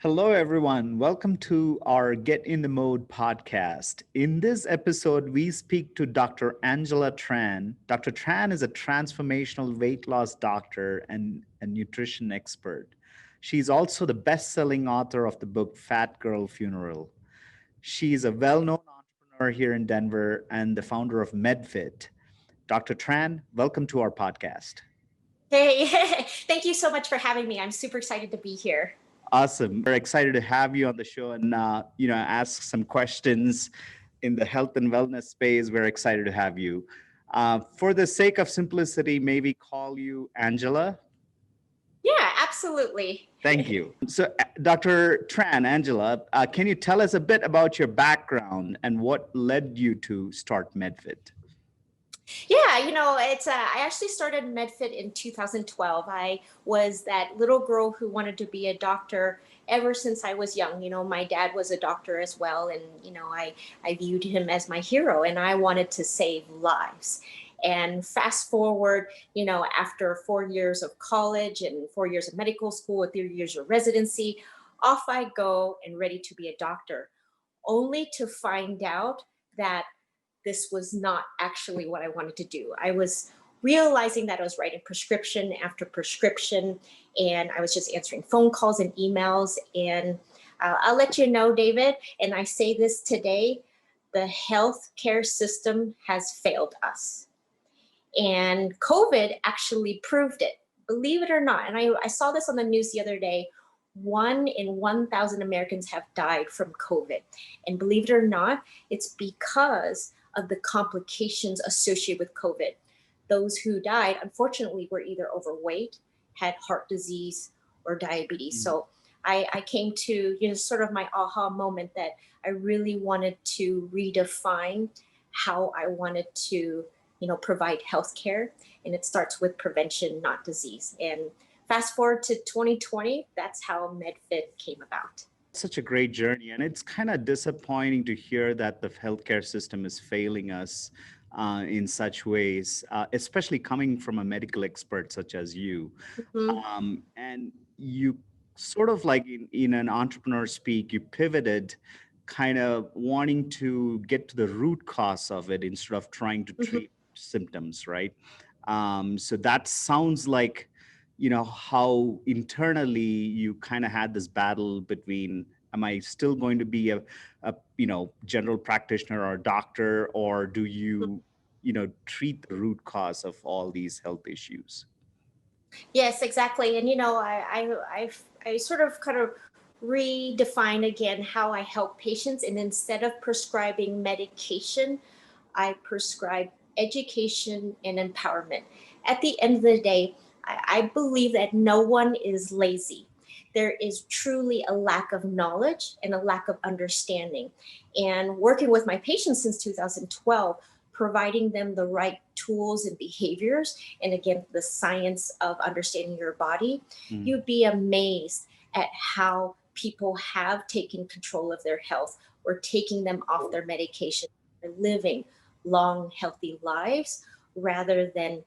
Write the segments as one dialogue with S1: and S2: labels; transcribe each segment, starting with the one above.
S1: Hello, everyone. Welcome to our Get in the Mode podcast. In this episode, we speak to Dr. Angela Tran. Dr. Tran is a transformational weight loss doctor and a nutrition expert. She's also the best selling author of the book Fat Girl Funeral. She's a well known entrepreneur here in Denver and the founder of MedFit. Dr. Tran, welcome to our podcast.
S2: Hey, thank you so much for having me. I'm super excited to be here.
S1: Awesome. We're excited to have you on the show and ask some questions in the health and wellness space. We're excited to have you. For the sake of simplicity, maybe call you Angela.
S2: Yeah, absolutely.
S1: Thank you. So, Dr. Tran, Angela, can you tell us a bit about your background and what led you to start MedFit?
S2: Yeah, I actually started MedFit in 2012. I was that little girl who wanted to be a doctor ever since I was young. My dad was a doctor as well, and I viewed him as my hero, and I wanted to save lives. And fast forward, after 4 years of college and 4 years of medical school, 3 years of residency, off I go and ready to be a doctor, only to find out that this was not actually what I wanted to do. I was realizing that I was writing prescription after prescription, and I was just answering phone calls and emails. And I'll let you know, David, and I say this today, the healthcare system has failed us. And COVID actually proved it, believe it or not. And I saw this on the news the other day. 1 in 1,000 Americans have died from COVID. And believe it or not, it's because of the complications associated with COVID. Those who died, unfortunately, were either overweight, had heart disease, or diabetes. So I came to, sort of my aha moment that I really wanted to redefine how I wanted to, provide healthcare. And it starts with prevention, not disease. And fast forward to 2020, that's how MedFit came about.
S1: Such a great journey, and it's kind of disappointing to hear that the healthcare system is failing us in such ways, especially coming from a medical expert such as you.
S2: Mhm.
S1: And you sort of like in an entrepreneur speak, you pivoted kind of wanting to get to the root cause of it instead of trying to
S2: Mhm.
S1: treat symptoms, right? So that sounds like how internally you kind of had this battle between, am I still going to be a general practitioner or a doctor, or do you treat the root cause of all these health issues?
S2: Yes, exactly. And I sort of kind of redefine again how I help patients. And instead of prescribing medication, I prescribe education and empowerment. At the end of the day, I believe that no one is lazy. There is truly a lack of knowledge and a lack of understanding. And working with my patients since 2012, providing them the right tools and behaviors, and again, the science of understanding your body,
S1: Mm.
S2: you'd be amazed at how people have taken control of their health or taking them off their medication, living long, healthy lives rather than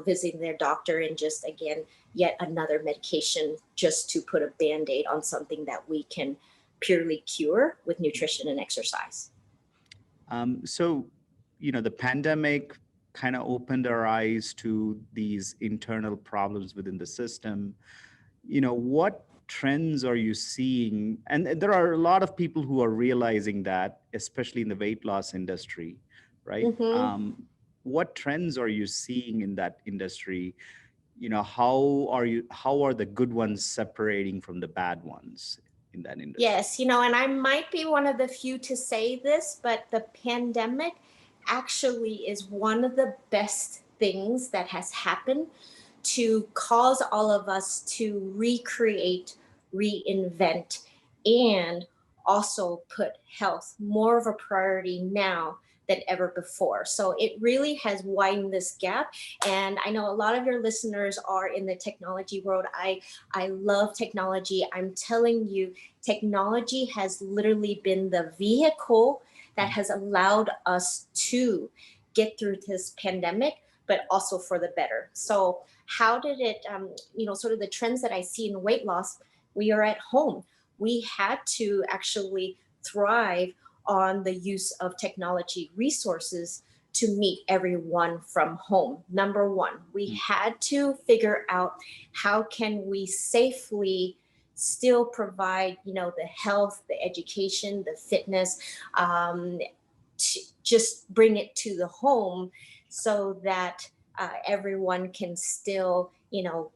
S2: visiting their doctor and just again yet another medication just to put a band-aid on something that we can purely cure with nutrition and exercise.
S1: So, the pandemic kind of opened our eyes to these internal problems within the system. What trends are you seeing? And there are a lot of people who are realizing that, especially in the weight loss industry, right?
S2: Hmm.
S1: What trends are you seeing in that industry? How are the good ones separating from the bad ones in that industry?
S2: Yes, and I might be one of the few to say this, but the pandemic actually is one of the best things that has happened to cause all of us to recreate, reinvent, and also put health more of a priority now than ever before. So it really has widened this gap. And I know a lot of your listeners are in the technology world. I love technology. I'm telling you, technology has literally been the vehicle that has allowed us to get through this pandemic, but also for the better. So how did it, sort of the trends that I see in weight loss, we are at home. we had to actually thrive on the use of technology resources to meet everyone from home. Number one, we
S1: Mm.
S2: had to figure out how can we safely still provide, the health, the education, the fitness, to just bring it to the home so that everyone can still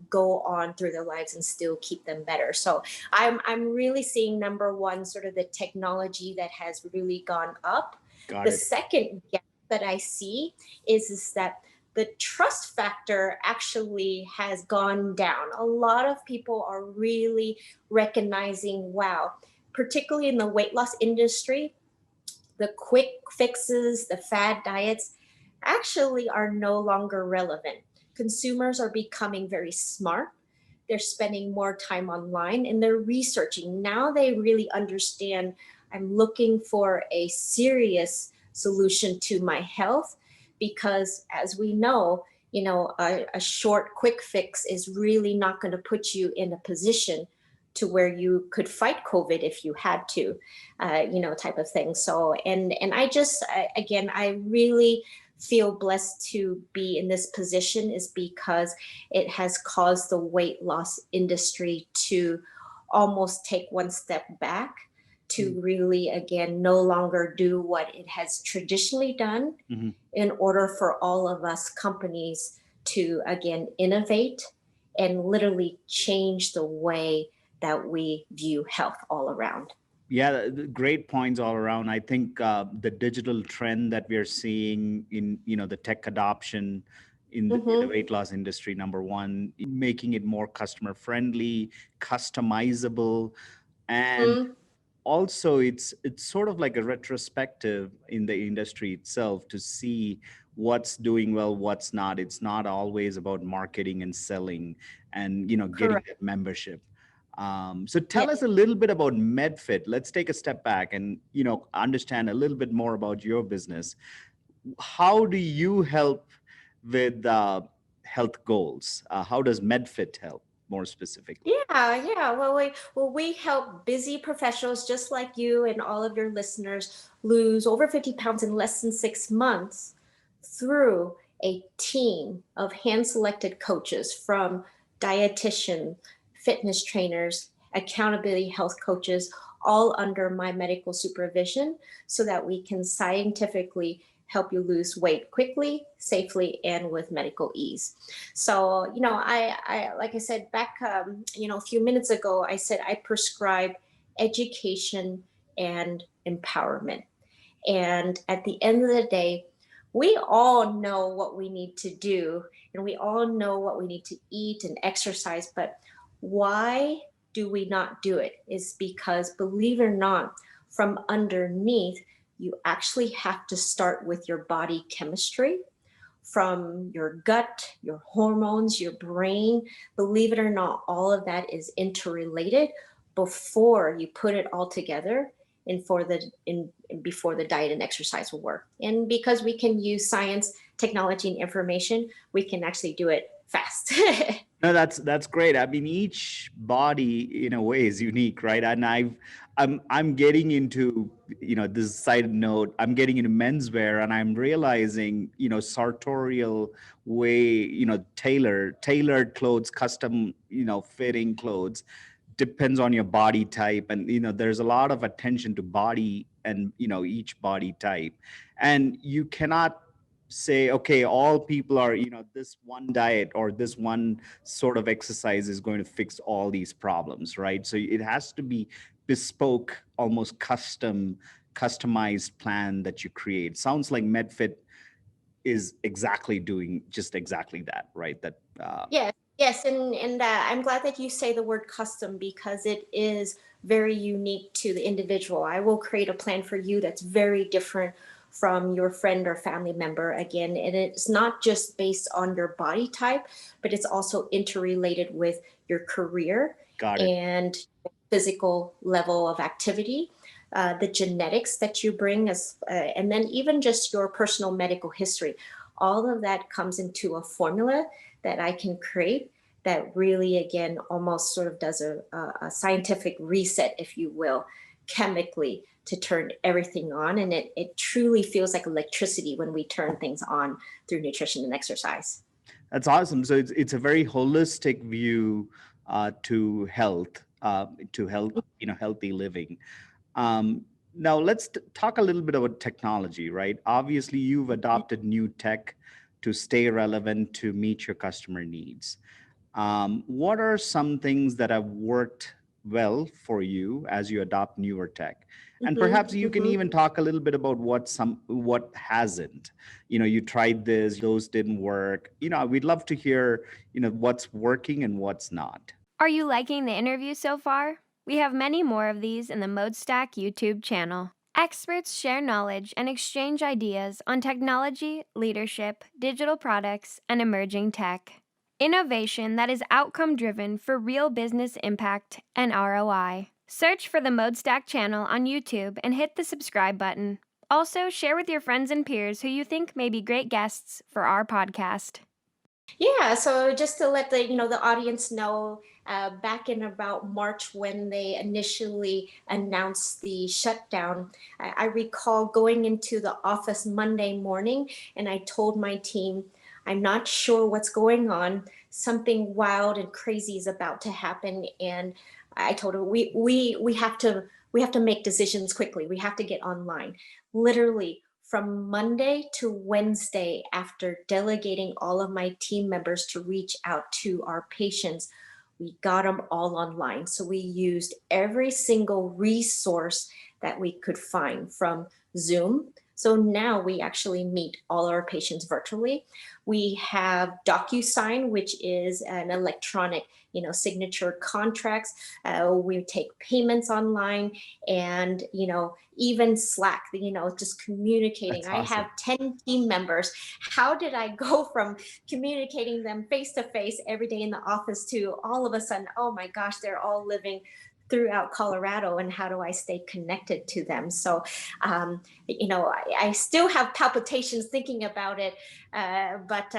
S2: go on through their lives and still keep them better. So I'm really seeing number one, sort of the technology that has really gone up.
S1: Got
S2: The
S1: it.
S2: second gap that I see is that the trust factor actually has gone down. A lot of people are really recognizing, wow, particularly in the weight loss industry, the quick fixes, the fad diets actually are no longer relevant. Consumers are becoming very smart. They're spending more time online and they're researching. Now they really understand I'm looking for a serious solution to my health because, as we know, a short quick fix is really not going to put you in a position to where you could fight COVID if you had to, type of thing. So, and again, I really feel blessed to be in this position is because it has caused the weight loss industry to almost take one step back
S1: Mm.
S2: to really, again, no longer do what it has traditionally done
S1: Mhm.
S2: in order for all of us companies to, again, innovate and literally change the way that we view health all around.
S1: Yeah, great points all around. I think the digital trend that we are seeing in the tech adoption in the
S2: Mm-hmm.
S1: weight loss industry, number one, making it more customer friendly, customizable, and
S2: Mm-hmm.
S1: also it's sort of like a retrospective in the industry itself to see what's doing well, what's not. It's not always about marketing and selling and getting
S2: Correct.
S1: that membership. So
S2: Yeah.
S1: tell us a little bit about MedFit. Let's take a step back and understand a little bit more about your business. How do you help with health goals? How does MedFit help more specifically?
S2: Yeah. Well, we help busy professionals just like you and all of your listeners lose over 50 pounds in less than 6 months through a team of hand-selected coaches from dietitian, fitness trainers, accountability health coaches, all under my medical supervision, so that we can scientifically help you lose weight quickly, safely, and with medical ease. So, I like I said back, a few minutes ago, I said I prescribe education and empowerment. And at the end of the day, we all know what we need to do and we all know what we need to eat and exercise. But why do we not do it? Is because, believe it or not, from underneath, you actually have to start with your body chemistry, from your gut, your hormones, your brain. Believe it or not, all of that is interrelated before you put it all together and before the diet and exercise will work. And because we can use science, technology, and information, we can actually do it fast.
S1: No, that's great. I mean, each body in a way is unique, right? And I'm getting into this side note. I'm getting into menswear, and I'm realizing sartorial way, tailored clothes, custom fitting clothes depends on your body type, and there's a lot of attention to body and each body type, and you cannot say, okay, all people are this one diet or this one sort of exercise is going to fix all these problems, right? So it has to be bespoke, almost customized plan that you create. Sounds like MedFit is exactly doing just exactly that, right? That
S2: Yes, yes, and I'm glad that you say the word custom because it is very unique to the individual. I will create a plan for you that's very different from your friend or family member again, and it's not just based on your body type, but it's also interrelated with your career
S1: got it.
S2: and physical level of activity. The genetics that you bring, and then even just your personal medical history, all of that comes into a formula that I can create that really, again, almost sort of does a scientific reset, if you will, chemically to turn everything on. And it truly feels like electricity when we turn things on through nutrition and exercise.
S1: That's awesome. So it's a very holistic view to health, healthy living. Now let's talk a little bit about technology, right? Obviously, you've adopted new tech to stay relevant to meet your customer needs. What are some things that have worked well for you as you adopt newer tech? And perhaps you can
S2: Hmm.
S1: even talk a little bit about what hasn't. You tried this, those didn't work. We'd love to hear, what's working and what's not.
S3: Are you liking the interview so far? We have many more of these in the ModeStack YouTube channel. Experts share knowledge and exchange ideas on technology, leadership, digital products, and emerging tech. Innovation that is outcome driven for real business impact and ROI. Search for the ModeStack channel on YouTube and hit the subscribe button. Also, share with your friends and peers who you think may be great guests for our podcast.
S2: Yeah, so just to let the audience know, back in about March when they initially announced the shutdown, I recall going into the office Monday morning, and I told my team, I'm not sure what's going on. Something wild and crazy is about to happen, and I told her we have to make decisions quickly. We have to get online. Literally from Monday to Wednesday, after delegating all of my team members to reach out to our patients, we got them all online. So we used every single resource that we could find from Zoom. So now we actually meet all our patients virtually. We have DocuSign, which is an electronic, signature contracts. We take payments online, and even Slack. Just communicating.
S1: That's
S2: I have
S1: awesome.
S2: 10 team members. How did I go from communicating them face to face every day in the office to all of a sudden, oh my gosh, they're all living throughout Colorado, and how do I stay connected to them? So, I still have palpitations thinking about it, but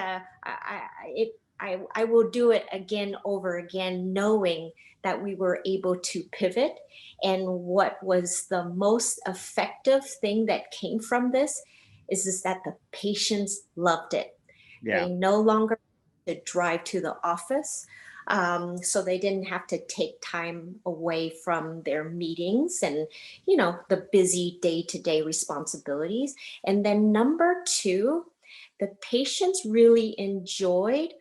S2: I will do it again over again, knowing that we were able to pivot. And what was the most effective thing that came from this is that the patients loved it.
S1: Yeah.
S2: They no longer had to drive to the office. So they didn't have to take time away from their meetings and, the busy day-to-day responsibilities. And then number two, the patients really enjoyed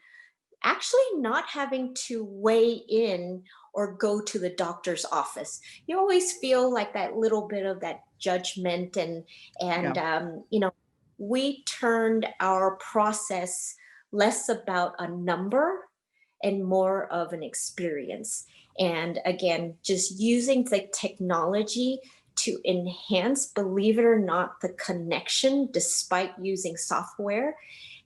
S2: actually not having to weigh in or go to the doctor's office. You always feel like that little bit of that judgment,
S1: Yeah.
S2: and we turned our process less about a number and more of an experience. And again, just using the technology to enhance, believe it or not, the connection despite using software,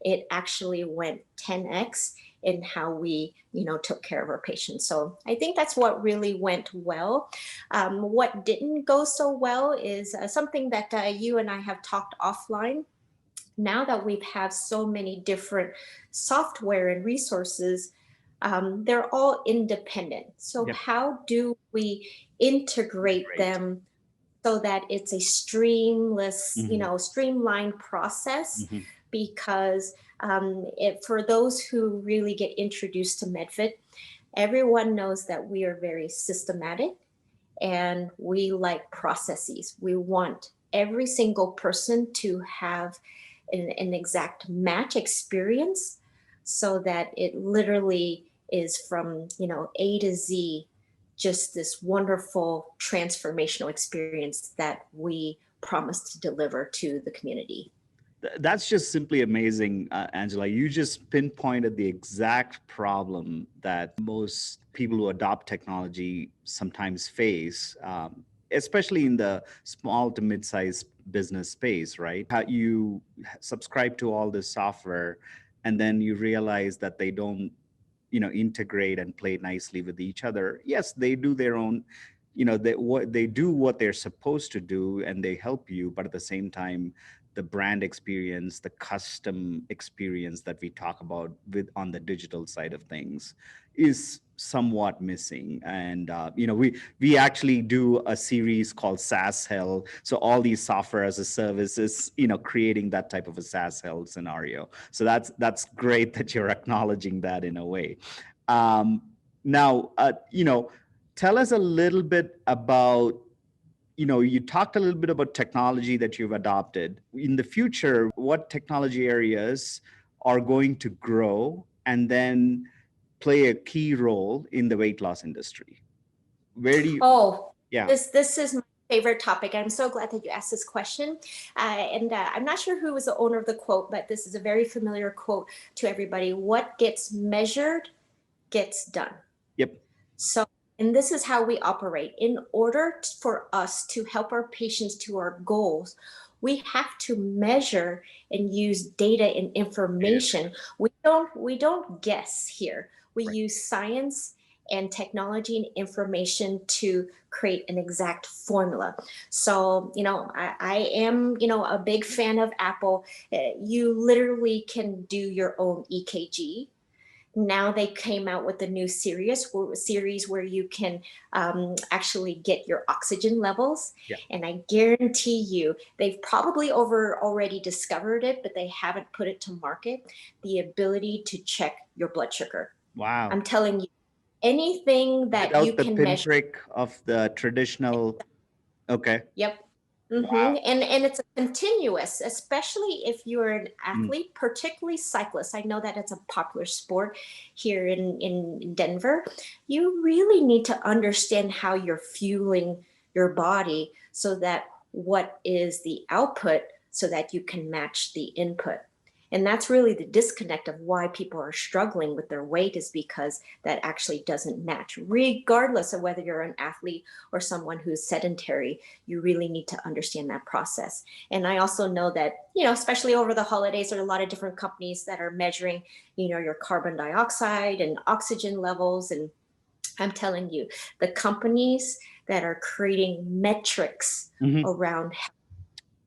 S2: it actually went 10x in how we took care of our patients. So I think that's what really went well. What didn't go so well is something that you and I have talked offline. Now that we've had so many different software and resources, they're all independent. So
S1: Yep.
S2: how do we integrate
S1: Great.
S2: them so that it's a streamless,
S1: Hmm.
S2: streamlined process?
S1: Hmm.
S2: Because for those who really get introduced to MedFit, everyone knows that we are very systematic and we like processes. We want every single person to have an exact match experience so that it literally is from A to Z, just this wonderful transformational experience that we promise to deliver to the community.
S1: That's just simply amazing, Angela. You just pinpointed the exact problem that most people who adopt technology sometimes face, especially in the small to mid-sized business space, right? How you subscribe to all this software, and then you realize that they don't, integrate and play nicely with each other. Yes, they do their own, they do what they're supposed to do, and they help you, but at the same time, the brand experience, the custom experience that we talk about with on the digital side of things is somewhat missing. And we actually do a series called SaaS Hell. So all these software as a service is creating that type of a SaaS Hell scenario. So that's great that you're acknowledging that in a way. Um, now, tell us a little bit about, you talked a little bit about technology that you've adopted. In the future, what technology areas are going to grow and then play a key role in the weight loss industry? Where do you,
S2: Oh,
S1: yeah.
S2: this is my favorite topic. I'm so glad that you asked this question. And I'm not sure who was the owner of the quote, but this is a very familiar quote to everybody. What gets measured gets done.
S1: Yep.
S2: So, and this is how we operate. In order for us to help our patients to our goals, we have to measure and use data and information. We don't guess here. We
S1: Right.
S2: use science and technology and information to create an exact formula. So, I am, a big fan of Apple. You literally can do your own EKG. Now they came out with a new series where you can actually get your oxygen levels.
S1: Yeah.
S2: And I guarantee you, they've probably already discovered it, but they haven't put it to market. The ability to check your blood sugar.
S1: Wow.
S2: I'm telling you, anything that you
S1: Without the
S2: can measure.
S1: pinprick of the traditional. Okay.
S2: Yep.
S1: Wow.
S2: And it's a continuous, especially if you're an
S1: Mm.
S2: athlete, particularly cyclists. I know that it's a popular sport here in Denver. You really need to understand how you're fueling your body so that what is the output so that you can match the input. And that's really the disconnect of why people are struggling with their weight, is because that actually doesn't match. Regardless of whether you're an athlete or someone who's sedentary, you really need to understand that process. And I also know that, especially over the holidays, there are a lot of different companies that are measuring, your carbon dioxide and oxygen levels. And I'm telling you, the companies that are creating metrics
S1: Mhm.
S2: around health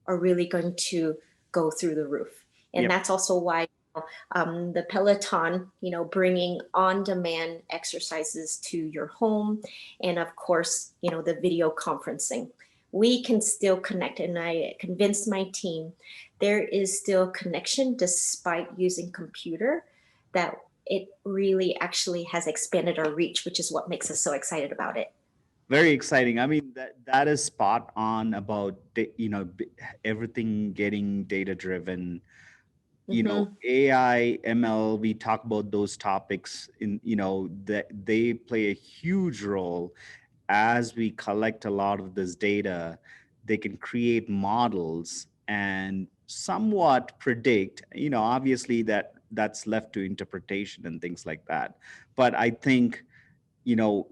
S2: are really going to go through the roof. And
S1: Yep.
S2: that's also why the Peloton, bringing on-demand exercises to your home, and of course, the video conferencing. We can still connect, and I convinced my team there is still connection despite using computer, that it really actually has expanded our reach, which is what makes us so excited about it.
S1: Very exciting. I mean, that is spot on about everything getting data driven.
S2: Mm-hmm.
S1: AI, ML, we talk about those topics in, that they play a huge role as we collect a lot of this data. They can create models and somewhat predict, obviously that's left to interpretation and things like that. But I think, you know,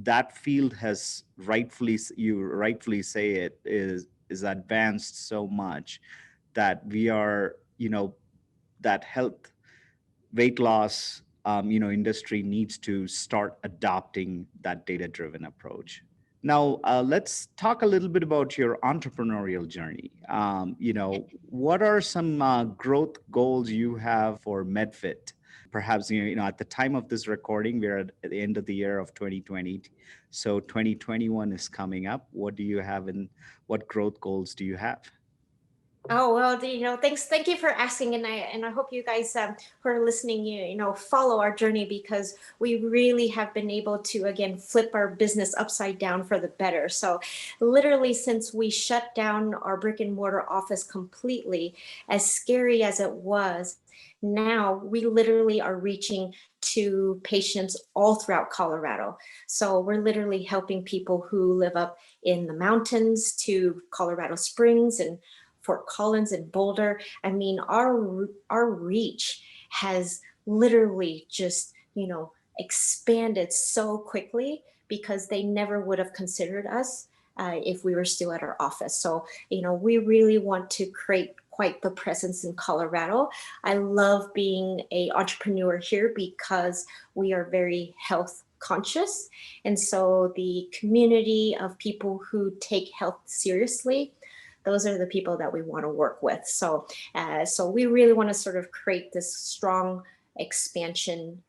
S1: that field has you rightfully say it is advanced so much that we are, that health weight loss industry needs to start adopting that data driven approach. Now let's talk a little bit about your entrepreneurial journey. What are some growth goals you have for medfit? Perhaps at the time of this recording, we're at the end of the year of 2020, so 2021 is coming up. What do you have, and what growth goals do you have?
S2: Oh well, thank you for asking, and I hope you guys who are listening, follow our journey, because we really have been able to again flip our business upside down for the better. So, literally, since we shut down our brick and mortar office completely, as scary as it was, now we literally are reaching to patients all throughout Colorado. So we're literally helping people who live up in the mountains to Colorado Springs and Fort Collins and Boulder. I mean, our reach has literally just, expanded so quickly, because they never would have considered us if we were still at our office. So, we really want to create quite the presence in Colorado. I love being a entrepreneur here because we are very health conscious. And so the community of people who take health seriously, those are the people that we want to work with. So we really want to sort of create this strong expansion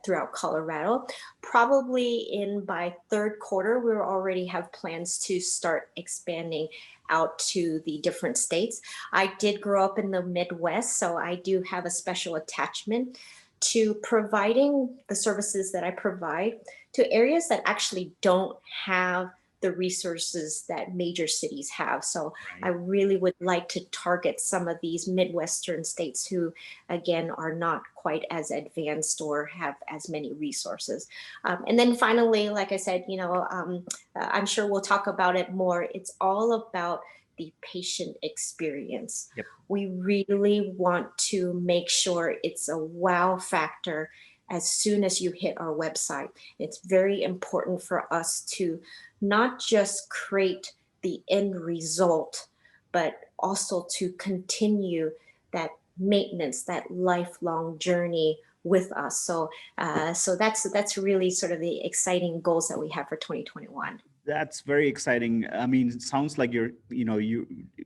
S2: throughout Colorado. Probably in by third quarter, we already have plans to start expanding out to the different states. I did grow up in the Midwest, so I do have a special attachment to providing the services that I provide to areas that actually don't have the resources that major cities have. So I
S1: Right.
S2: really would like to target some of these Midwestern states who, again, are not quite as advanced or have as many resources. And then finally, like I said, I'm sure we'll talk about it more. It's all about the patient experience.
S1: Yep.
S2: We really want to make sure it's a wow factor as soon as you hit our website. It's very important for us to not just create the end result, but also to continue that maintenance, that lifelong journey with us. So that's really sort of the exciting goals that we have for 2021.
S1: That's very exciting. I mean, it sounds like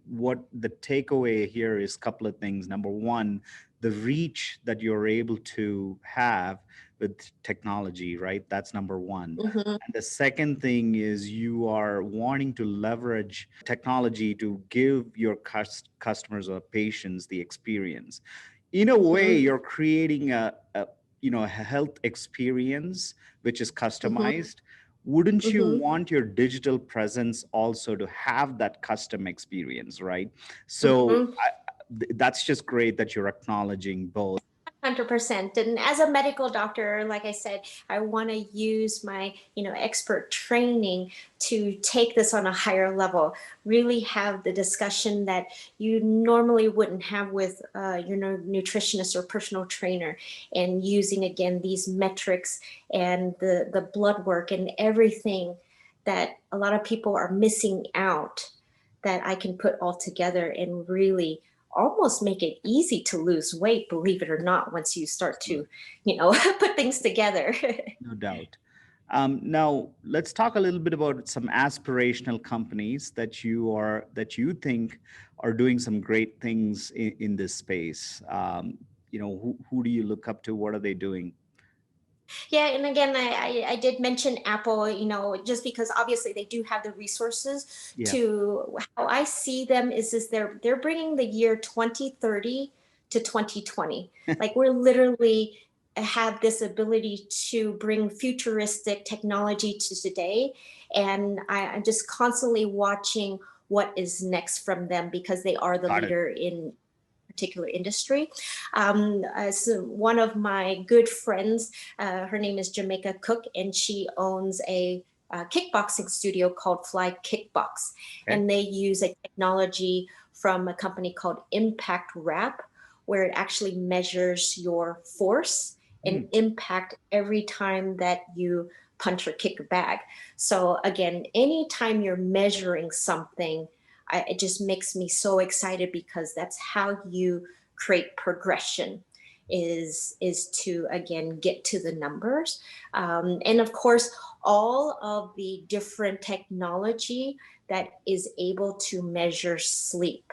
S1: what the takeaway here is a couple of things. Number one, the reach that you're able to have with technology, right? That's number one.
S2: Mm-hmm,
S1: And the second thing is you are wanting to leverage technology to give your customers or patients the experience. In a way,
S2: mm-hmm,
S1: you're creating a health experience which is
S2: mm-hmm,
S1: customized. Wouldn't you
S2: mm-hmm,
S1: want your digital presence also to have that custom experience, right? So
S2: mm-hmm.
S1: that's just great that you're acknowledging both.
S2: 100%. And as a medical doctor, like I said, I want to use my, expert training to take this on a higher level, really have the discussion that you normally wouldn't have with your nutritionist or personal trainer, and using again these metrics and the blood work and everything that a lot of people are missing out, that I can put all together and really almost make it easy to lose weight, believe it or not, once you start to, put things together.
S1: No doubt. Now, let's talk a little bit about some aspirational companies that you think are doing some great things in this space. Who do you look up to? What are they doing?
S2: Yeah, and again, I did mention Apple, just because obviously they do have the resources
S1: Yeah,
S2: to. How I see them is they're bringing the year 2030 to 2020. Like we're literally have this ability to bring futuristic technology to today, and I'm just constantly watching what is next from them because they are the
S1: got it.
S2: leader in particular industry. So one of my good friends, her name is Jamaica Cook, and she owns a kickboxing studio called Fly Kickbox.
S1: Okay.
S2: And they use a technology from a company called Impact Wrap, where it actually measures your force and
S1: Hmm.
S2: impact every time that you punch or kick a bag. So again, anytime you're measuring something, it just makes me so excited because that's how you create progression, is to again get to the numbers, and of course all of the different technology that is able to measure sleep.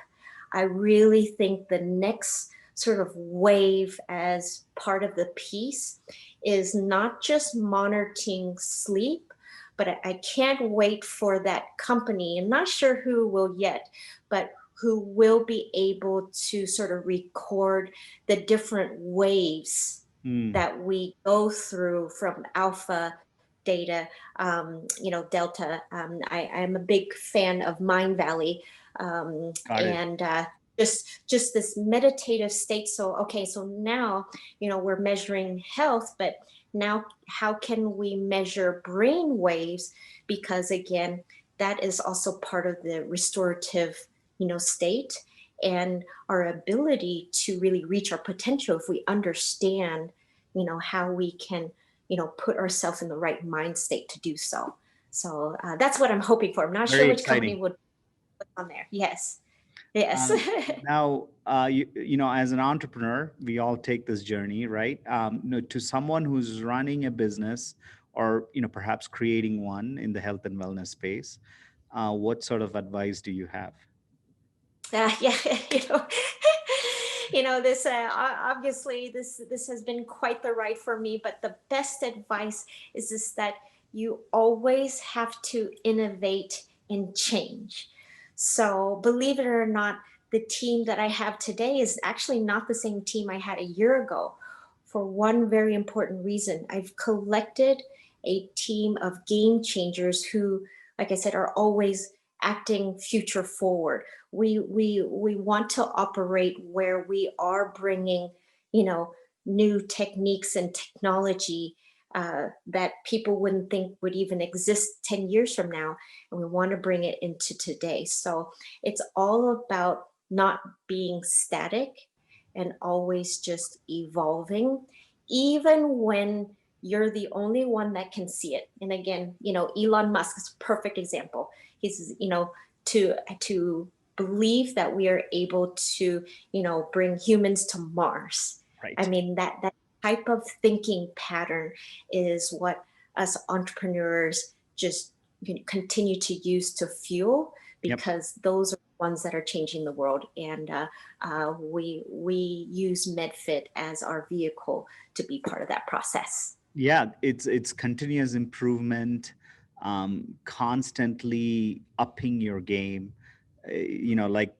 S2: I really think the next sort of wave as part of the piece is not just monitoring sleep, but I can't wait for that company. I'm not sure who will yet, but who will be able to sort of record the different waves
S1: Hmm.
S2: that we go through from alpha, data, delta. I'm a big fan of Mind Valley,
S1: Got it.
S2: and just this meditative state. So okay, so now we're measuring health, but now how can we measure brain waves? Because again, that is also part of the restorative state, and our ability to really reach our potential if we understand how we can put ourselves in the right mind state to do so. So that's what I'm hoping for. I'm not sure
S1: Very
S2: which company
S1: exciting.
S2: would put on there. Yes. Yes.
S1: Um, Now, as an entrepreneur, we all take this journey, right? To someone who's running a business or, perhaps creating one in the health and wellness space, what sort of advice do you have?
S2: Yeah, you know, this obviously this has been quite the ride for me. But the best advice is this, that you always have to innovate and change. So believe it or not, the team that I have today is actually not the same team I had a year ago. For one very important reason, I've collected a team of game changers who, like I said, are always acting future forward. We want to operate where we are bringing, you know, new techniques and technology that people wouldn't think would even exist 10 years from now, and we want to bring it into today. So it's all about not being static and always just evolving, even when you're the only one that can see it. And again, Elon Musk is a perfect example. He's, to believe that we are able to, bring humans to Mars. I
S1: Right.
S2: mean, that type of thinking pattern is what us entrepreneurs just continue to use to fuel,
S1: Yep.
S2: because those are the ones that are changing the world. And we use MedFit as our vehicle to be part of that process.
S1: Yeah, it's continuous improvement, constantly upping your game. Like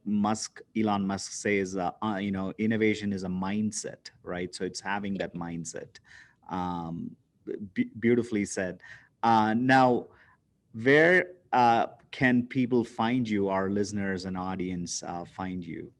S1: Elon Musk says, innovation is a mindset, right? So it's having that mindset. um, Beautifully said. Now, where can people find you, our listeners and audience find you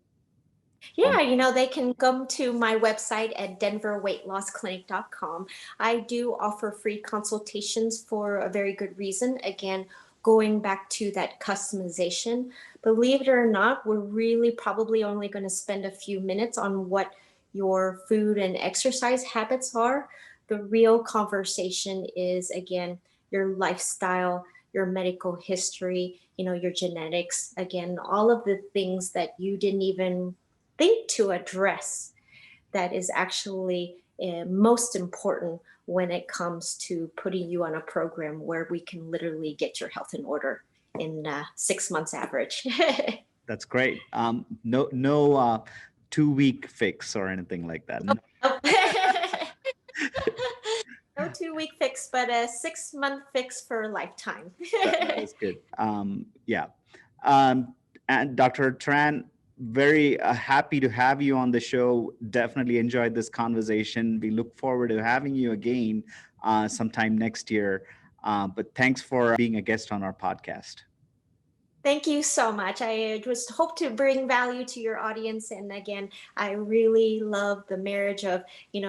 S1: on?
S2: Yeah, they can come to my website at denverweightlossclinic.com. I do offer free consultations for a very good reason. Again, going back to that customization, believe it or not, we're really probably only going to spend a few minutes on what your food and exercise habits are. The real conversation is, again, your lifestyle, your medical history, your genetics, again, all of the things that you didn't even think to address, that is actually most important when it comes to putting you on a program where we can literally get your health in order in 6 months average.
S1: That's great. No 2 week fix or anything like that. No.
S2: No 2 week fix, but a 6 month fix for a lifetime.
S1: That is good. Yeah. Um, and Dr. Tran, very happy to have you on the show. Definitely enjoyed this conversation. We look forward to having you again sometime next year. But thanks for being a guest on our podcast.
S2: Thank you so much. I just hope to bring value to your audience. And again, I really love the marriage of,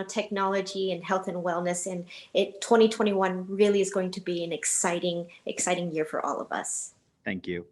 S2: technology and health and wellness. And 2021 really is going to be an exciting, exciting year for all of us.
S1: Thank you.